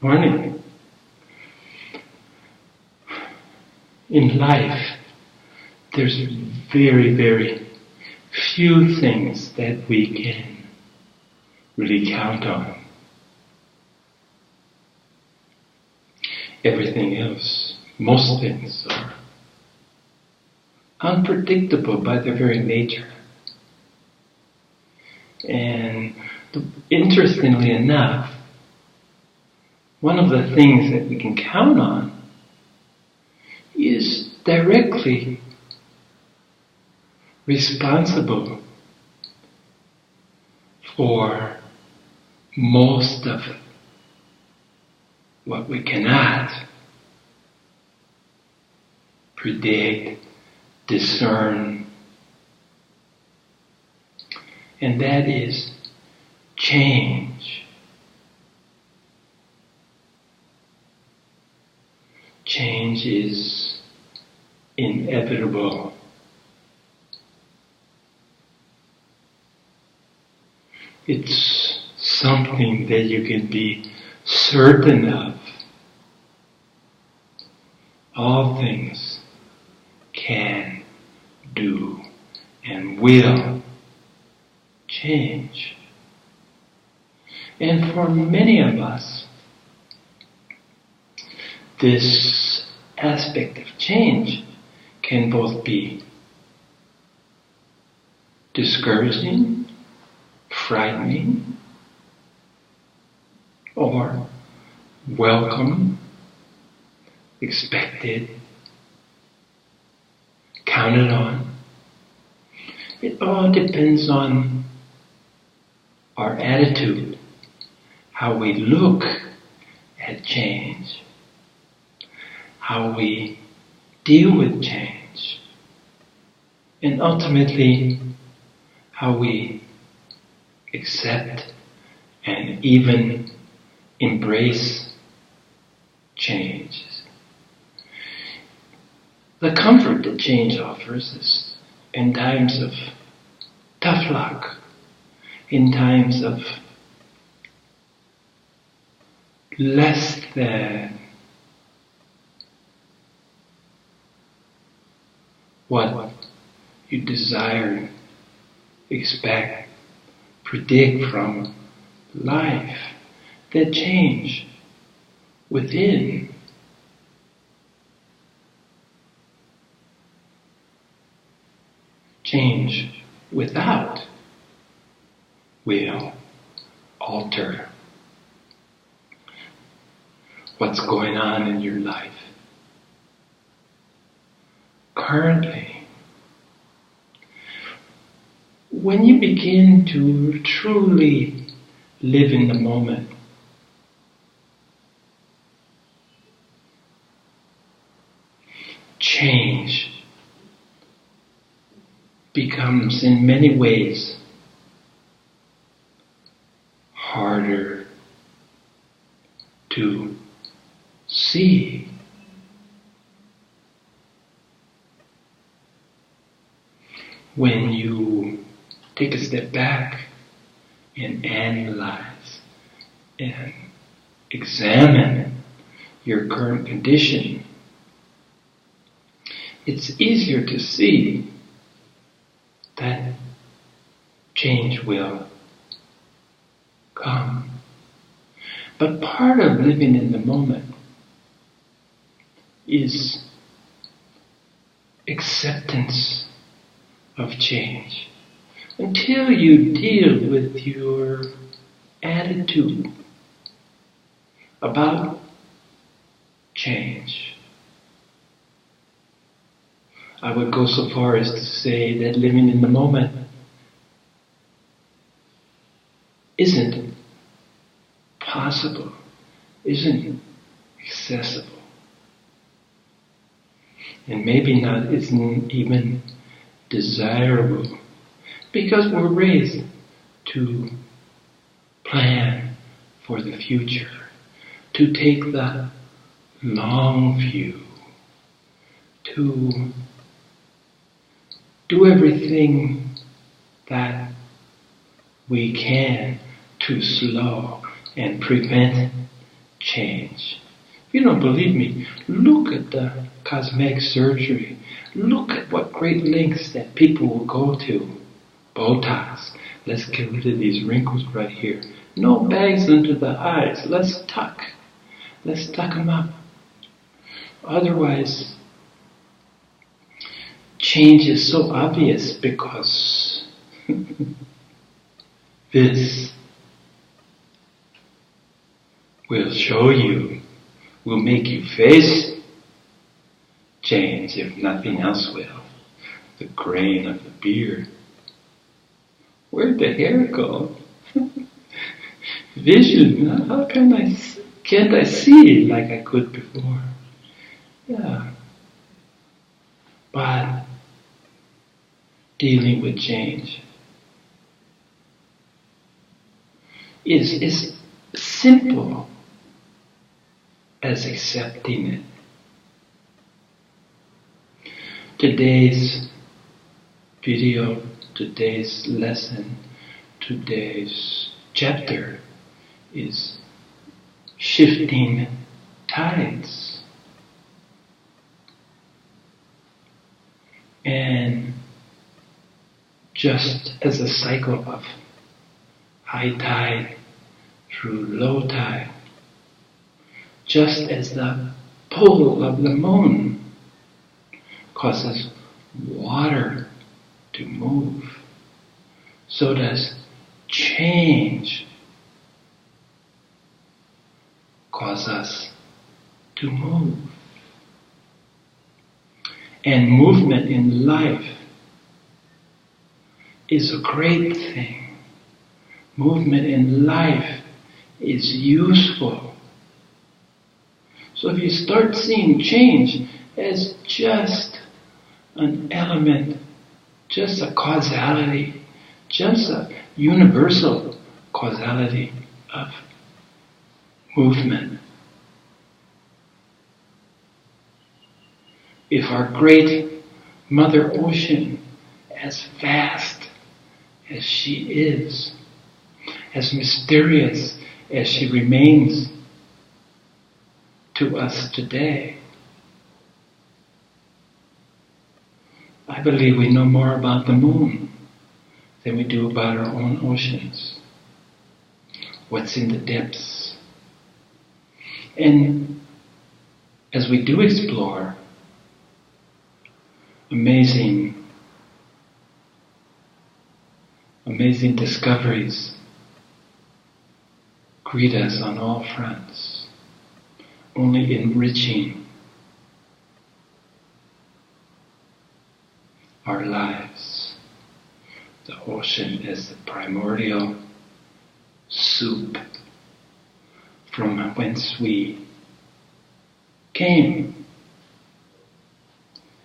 Morning. In life, there's very, very few things that we can really count on. Everything else, most things, are unpredictable by their very nature. And interestingly enough, one of the things that we can count on is directly responsible for most of what we cannot predict, discern, and that is change. Change is inevitable. It's something that you can be certain of. All things can, do, and will change. And for many of us, this aspect of change can both be discouraging, frightening, or welcome, expected, counted on. It all depends on our attitude, how we look at change, how we deal with change, and ultimately how we accept and even embrace change. The comfort that change offers is in times of tough luck, in times of less than what you desire, expect, predict from life, that change within change without will alter what's going on in your life. Currently, when you begin to truly live in the moment, change becomes in many ways harder to see. When you take a step back and analyze and examine your current condition, it's easier to see that change will come. But part of living in the moment is acceptance of change. Until you deal with your attitude about change, I would go so far as to say that living in the moment isn't possible, isn't accessible, and maybe not isn't even desirable, because we're raised to plan for the future, to take the long view, to do everything that we can to slow and prevent change. If you don't believe me, look at the cosmetic surgery. Look at what great lengths that people will go to. Botox. Let's get rid of these wrinkles right here. No bags under the eyes. Let's tuck them up. Otherwise, change is so obvious because this will show you, will make you face change if nothing else will. The grain of the beard. Where'd the hair go? Vision. How can't I see like I could before? Yeah. But dealing with change is simple as accepting it. Today's video, today's lesson, today's chapter is shifting tides. And just as a cycle of high tide through low tide, just as the pull of the moon causes water to move, so does change cause us to move. And movement in life is a great thing. Movement in life is useful. So if you start seeing change as just an element, just a causality, just a universal causality of movement. If our great Mother Ocean, as vast as she is, as mysterious as she remains to us today, I believe we know more about the moon than we do about our own oceans. What's in the depths. And as we do explore, amazing discoveries greet us on all fronts, only enriching our lives. The ocean is the primordial soup from whence we came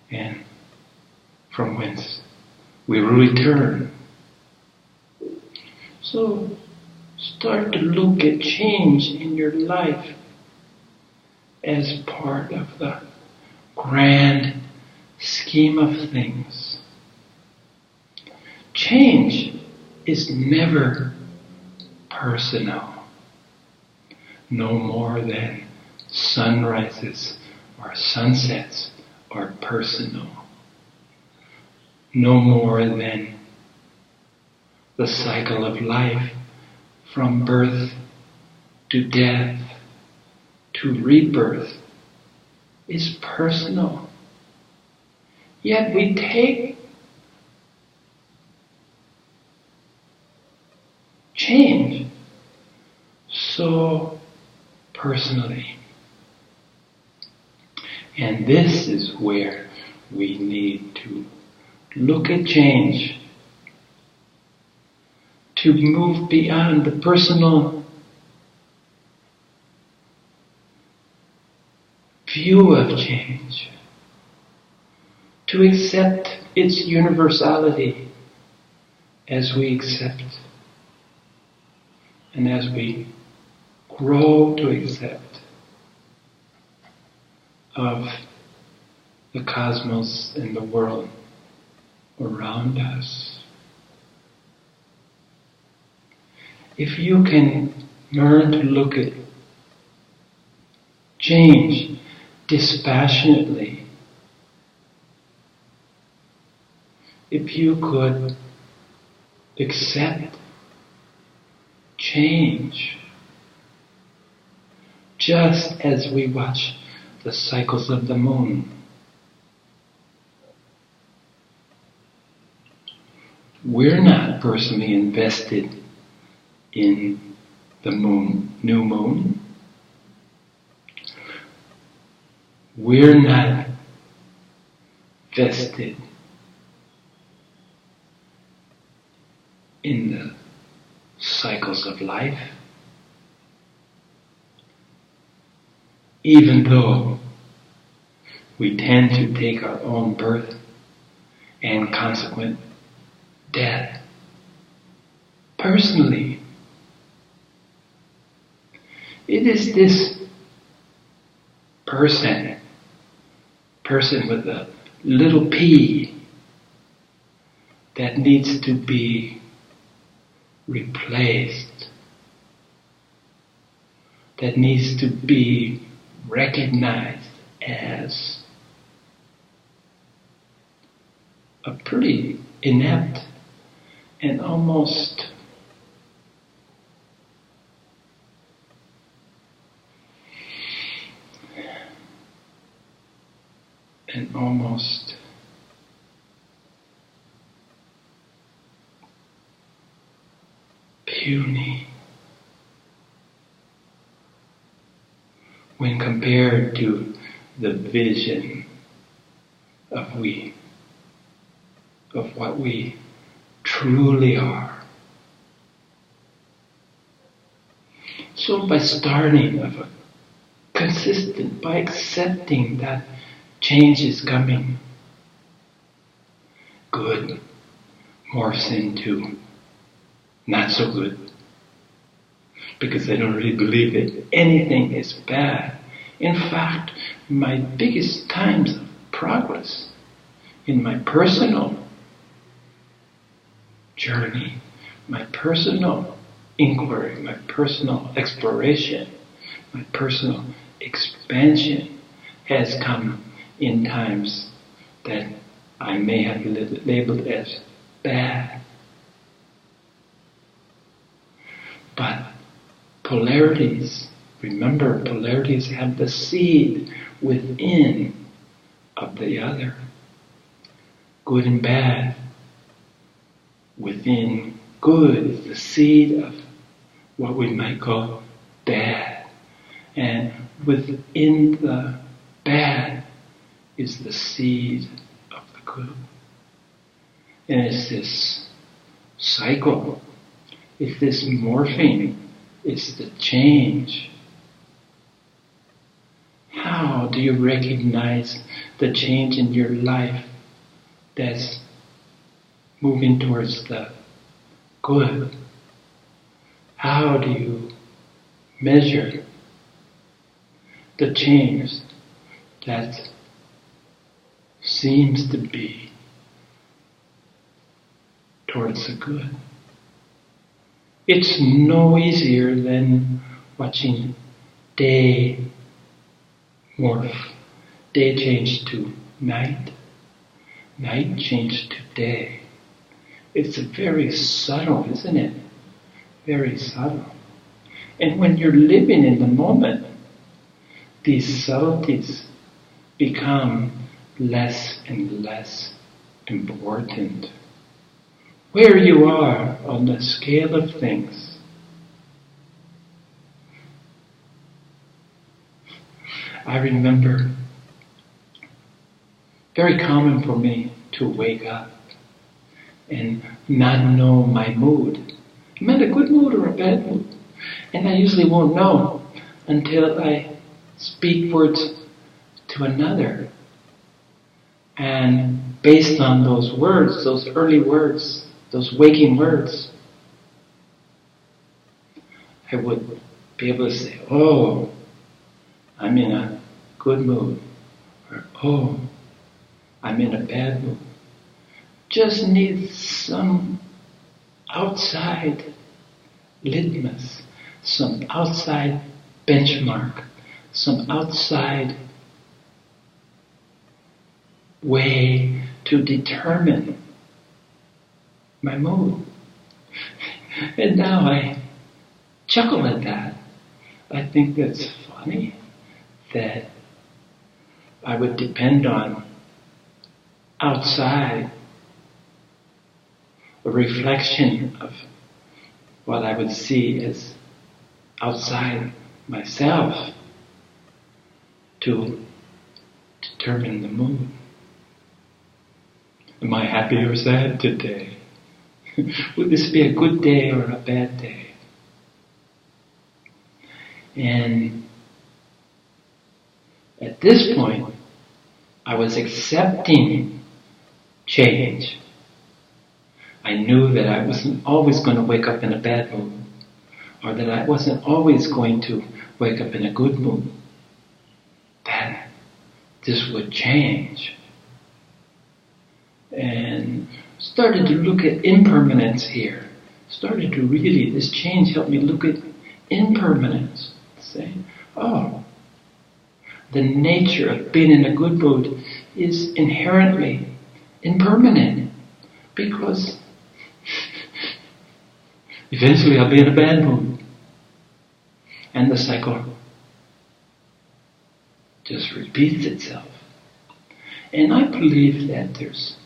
and from whence we will return. So start to look at change in your life as part of the grand scheme of things. Change is never personal, no more than sunrises or sunsets are personal, no more than the cycle of life from birth to death to rebirth is personal. Yet we take change so personally. And this is where we need to look at change, to move beyond the personal view of change, to accept its universality as we accept and as we grow to accept of the cosmos and the world around us. If you can learn to look at change dispassionately. If you could accept change, just as we watch the cycles of the moon. We're not personally invested in the new moon. We're not vested in the cycles of life, even though we tend to take our own birth and consequent death personally. It is this person with a little p, that needs to be replaced, that needs to be recognized as a pretty inept and almost puny when compared to the vision of what we truly are. So by starting by accepting that change is coming, good morphs into not so good. Because I don't really believe that anything is bad. In fact, my biggest times of progress in my personal journey, my personal inquiry, my personal exploration, my personal expansion has come in times that I may have labeled as bad. But polarities, remember, polarities have the seed within of the other. Good and bad. Within good is the seed of what we might call bad. And within the bad is the seed of the good. And it's this cycle. It's this morphing. It's the change. How do you recognize the change in your life that's moving towards the good? How do you measure the change that seems to be towards the good? It's no easier than watching day morph. Day change to night. Night change to day. It's very subtle, isn't it? Very subtle. And when you're living in the moment, these subtleties become less and less important. Where you are on the scale of things. I remember, very common for me to wake up and not know my mood. I'm in a good mood or a bad mood. And I usually won't know until I speak words to another. And based on those words, those early words, those waking words, I would be able to say, oh, I'm in a good mood. Or, oh, I'm in a bad mood. Just need some outside litmus, some outside benchmark some outside way to determine my mood. And now I chuckle at that. I think that's funny that I would depend on outside a reflection of what I would see as outside myself to determine the mood. Am I happy or sad today? Would this be a good day or a bad day? And at this point, I was accepting change. I knew that I wasn't always going to wake up in a bad mood, or that I wasn't always going to wake up in a good mood. That this would change. And started to look at impermanence here. Started to really, this change helped me look at impermanence. Say, oh, the nature of being in a good mood is inherently impermanent, because eventually I'll be in a bad mood. And the cycle just repeats itself. And I believe that there's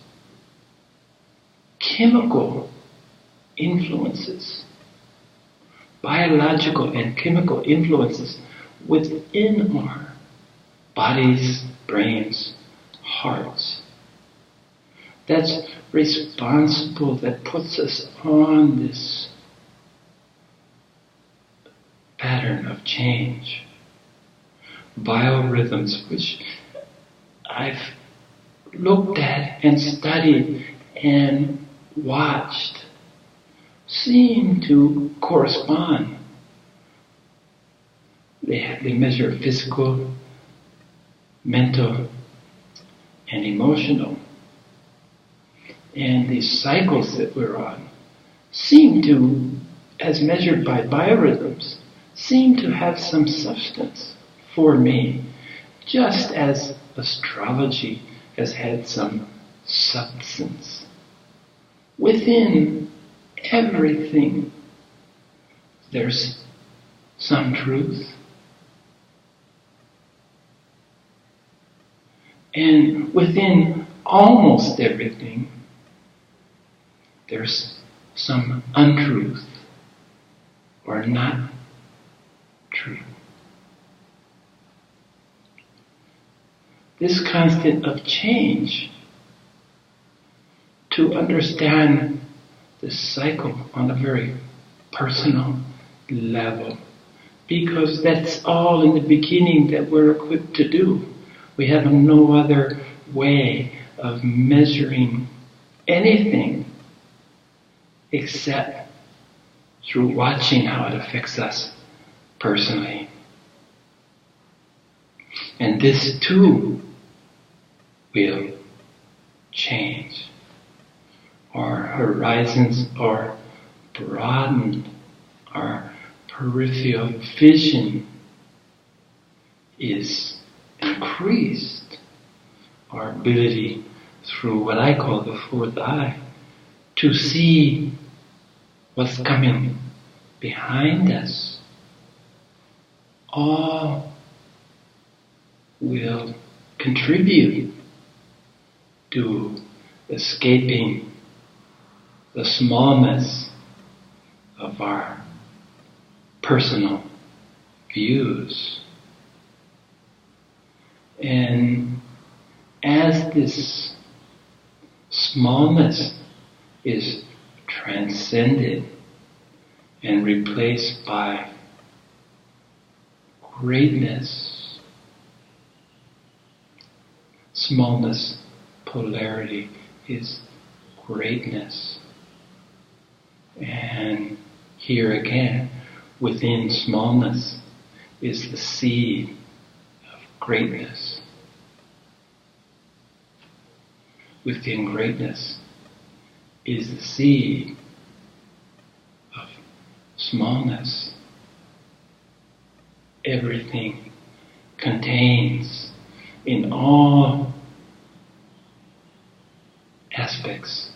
chemical influences, biological and chemical influences within our bodies, brains, hearts, that's responsible, that puts us on this pattern of change. Biorhythms, which I've looked at and studied and watched, seem to correspond. They measure physical, mental, and emotional. And these cycles that we're on seem to, as measured by biorhythms, seem to have some substance for me, just as astrology has had some substance. Within everything, there's some truth. And within almost everything, there's some untruth or not true. This constant of change, to understand this cycle on a very personal level, because that's all in the beginning that we're equipped to do. We have no other way of measuring anything except through watching how it affects us personally. And this too will change. Our horizons are broadened. Our peripheral vision is increased. Our ability through what I call the fourth eye to see what's coming behind us, all will contribute to escaping the smallness of our personal views. And as this smallness is transcended and replaced by greatness, smallness, polarity is greatness. And here again, within smallness is the seed of greatness. Within greatness is the seed of smallness. Everything contains in all aspects,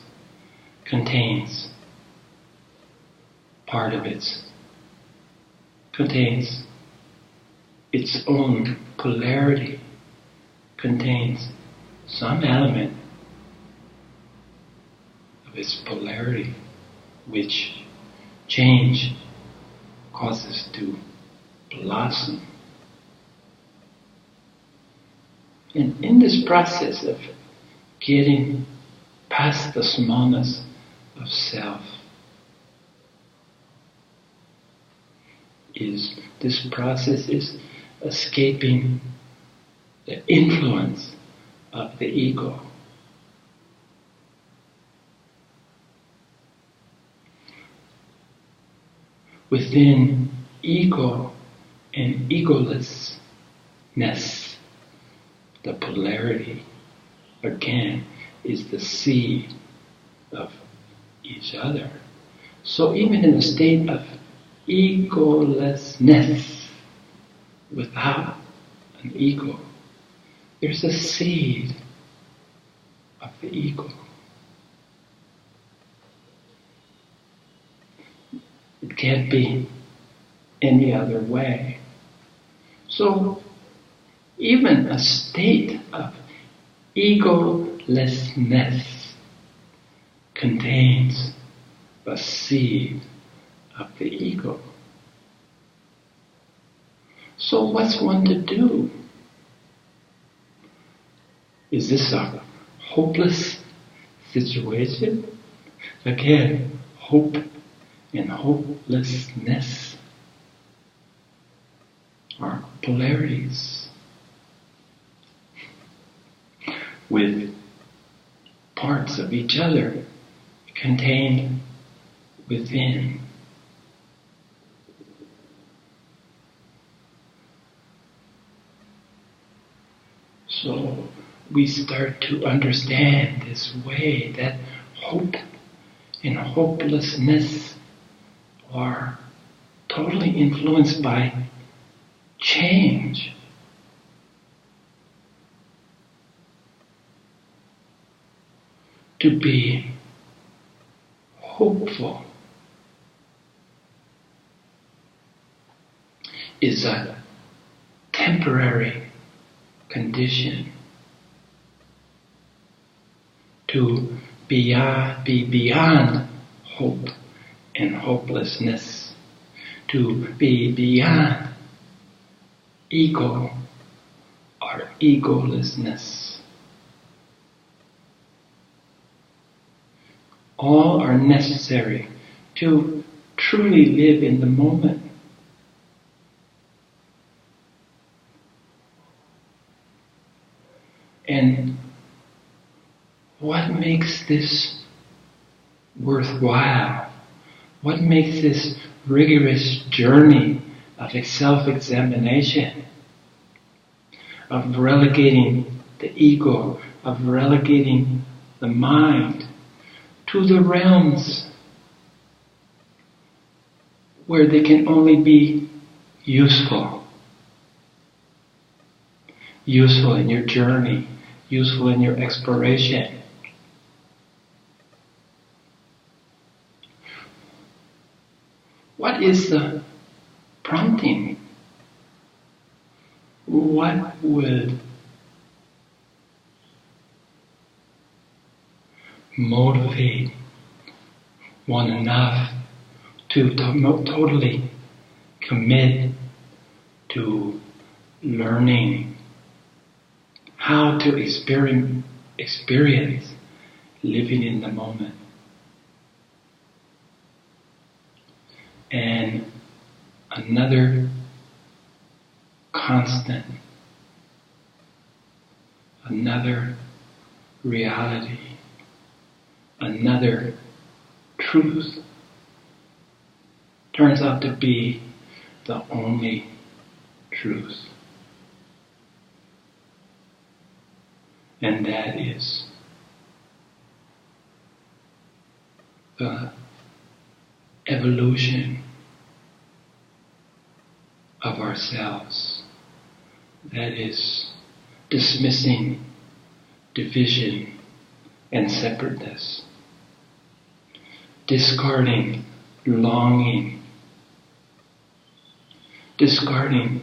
contains part of contains its own polarity, contains some element of its polarity which change causes to blossom. And in this process of getting past the smallness of self, this process is escaping the influence of the ego. Within ego and egolessness, the polarity, again, is the seed of each other. So even in a state of egolessness, without an ego, there's a seed of the ego. It can't be any other way. So even a state of egolessness contains a seed of the ego. So what's one to do? Is this a hopeless situation? Again, hope and hopelessness are polarities with parts of each other contained within. So we start to understand this way that hope and hopelessness are totally influenced by change. To be hopeful is a temporary condition. To be beyond hope and hopelessness, to be beyond ego or egolessness. All are necessary to truly live in the moment. And what makes this worthwhile? What makes this rigorous journey of self-examination, of relegating the ego, of relegating the mind to the realms where they can only be useful? Useful in your journey, useful in your exploration. What is the prompting? What would motivate one enough to totally commit to learning how to experience living in the moment? And another constant, another reality, another truth turns out to be the only truth. And that is the evolution of ourselves, that is dismissing division and separateness, discarding longing, discarding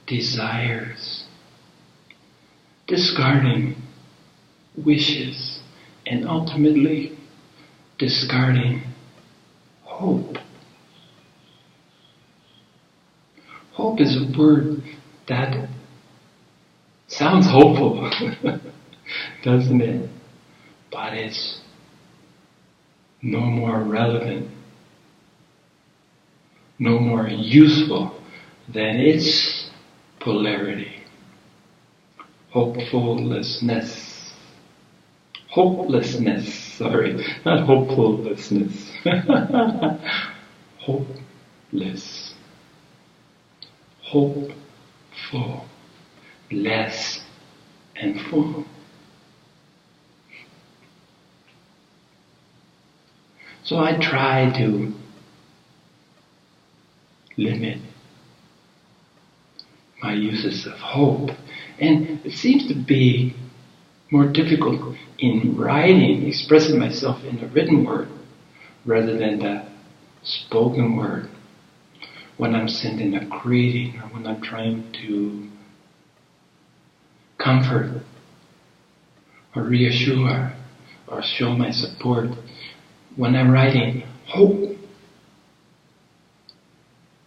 desires, discarding wishes, and ultimately discarding hope. Hope is a word that sounds hopeful, doesn't it? But it's no more relevant, no more useful than its polarity. Hopelessness, not hopefulness. Hopeless, hopeful, less and full. So I try to limit my uses of hope, and it seems to be more difficult in writing, expressing myself in the written word, rather than the spoken word. When I'm sending a greeting, or when I'm trying to comfort, or reassure, or show my support, when I'm writing, hope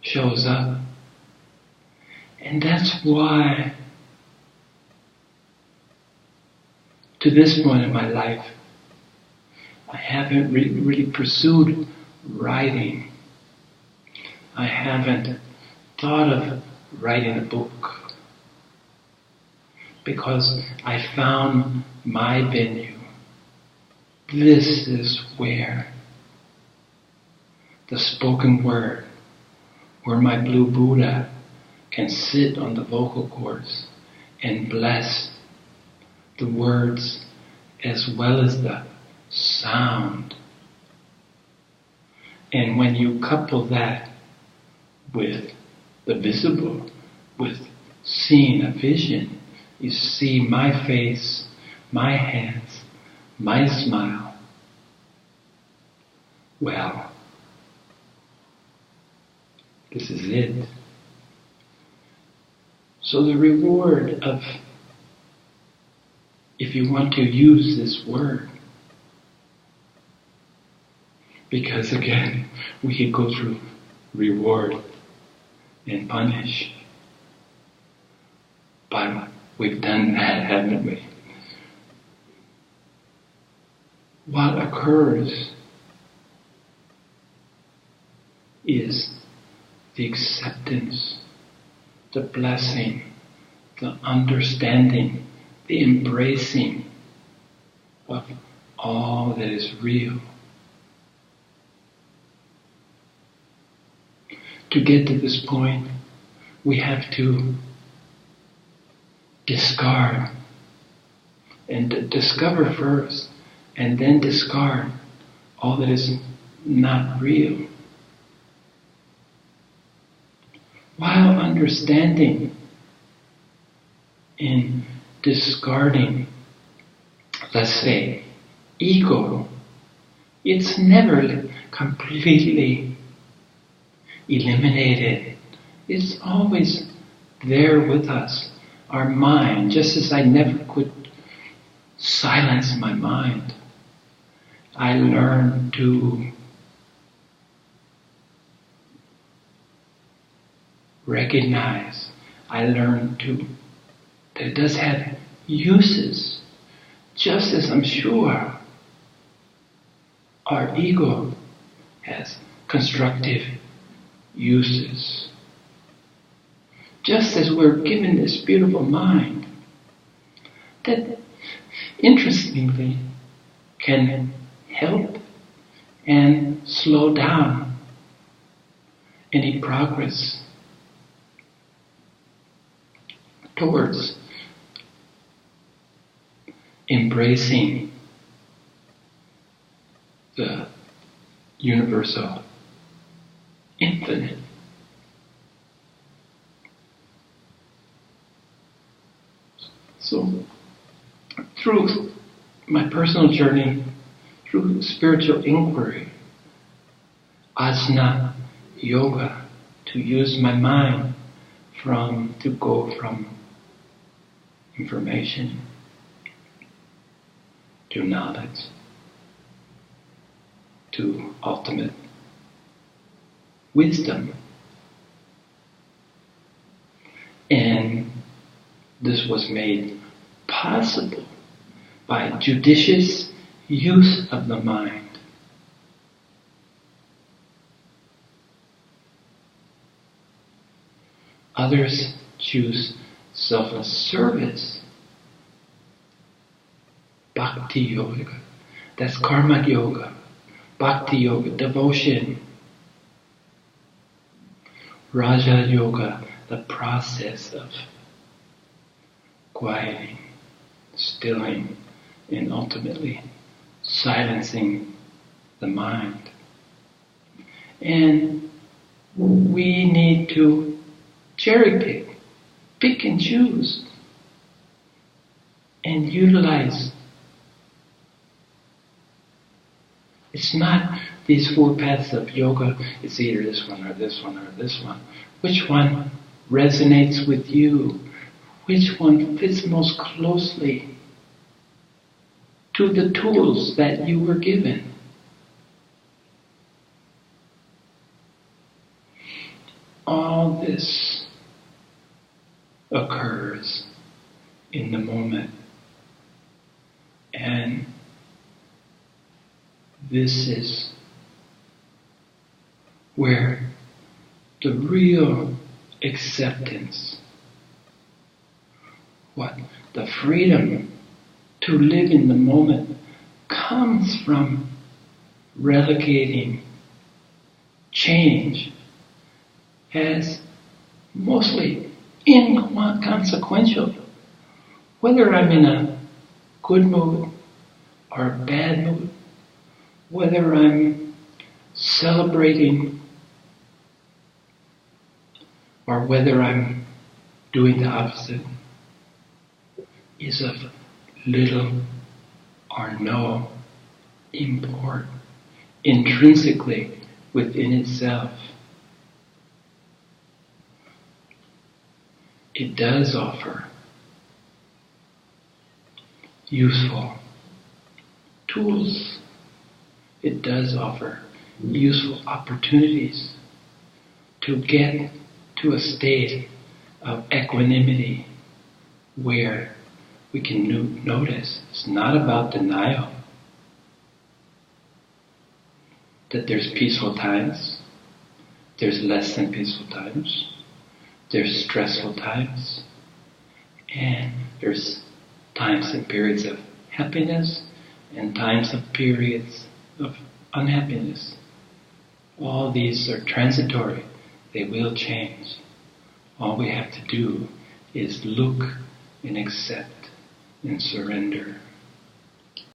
shows up. And that's why, to this point in my life, I haven't really pursued writing. I haven't thought of writing a book, because I found my venue. This is where the spoken word, where my blue Buddha can sit on the vocal cords and bless the words as well as the sound. And when you couple that with the visible, with seeing a vision, you see my face, my hands, my smile. Well, this is it. So the reward of, if you want to use this word, because again, we could go through reward and punish, but we've done that, haven't we? What occurs is the acceptance, the blessing, the understanding, the embracing of all that is real. To get to this point, we have to discard and discover first, and then discard all that is not real. While understanding in discarding, let's say, ego, it's never completely eliminated. It's always there with us. Our mind, just as I never could silence my mind, I learned to recognize, I learned that it does have uses, just as I'm sure our ego has constructive uses. Just as we're given this beautiful mind that, interestingly, can help and slow down any progress towards embracing the universal infinite. So, through my personal journey, through spiritual inquiry, asana, yoga, to use my mind to go from information to knowledge, to ultimate wisdom. And this was made possible by judicious use of the mind. Others choose selfless service, bhakti yoga. That's karma yoga, bhakti yoga, devotion. Raja yoga, the process of quieting, stilling, and ultimately silencing the mind. And we need to cherry pick and choose, and utilize. It's not these four paths of yoga, it's either this one or this one or this one. Which one resonates with you? Which one fits most closely to the tools that you were given? All this occurs in the moment, and this is where the real acceptance, the freedom to live in the moment, comes from relegating change as mostly inconsequential. Whether I'm in a good mood or a bad mood, whether I'm celebrating or whether I'm doing the opposite, is of little or no import intrinsically within itself. It does offer useful tools. It does offer useful opportunities to get to a state of equanimity where we can notice it's not about denial, that there's peaceful times, there's less than peaceful times, there's stressful times, and there's times and periods of happiness and times and periods of unhappiness. All these are transitory. They will change. All we have to do is look and accept and surrender.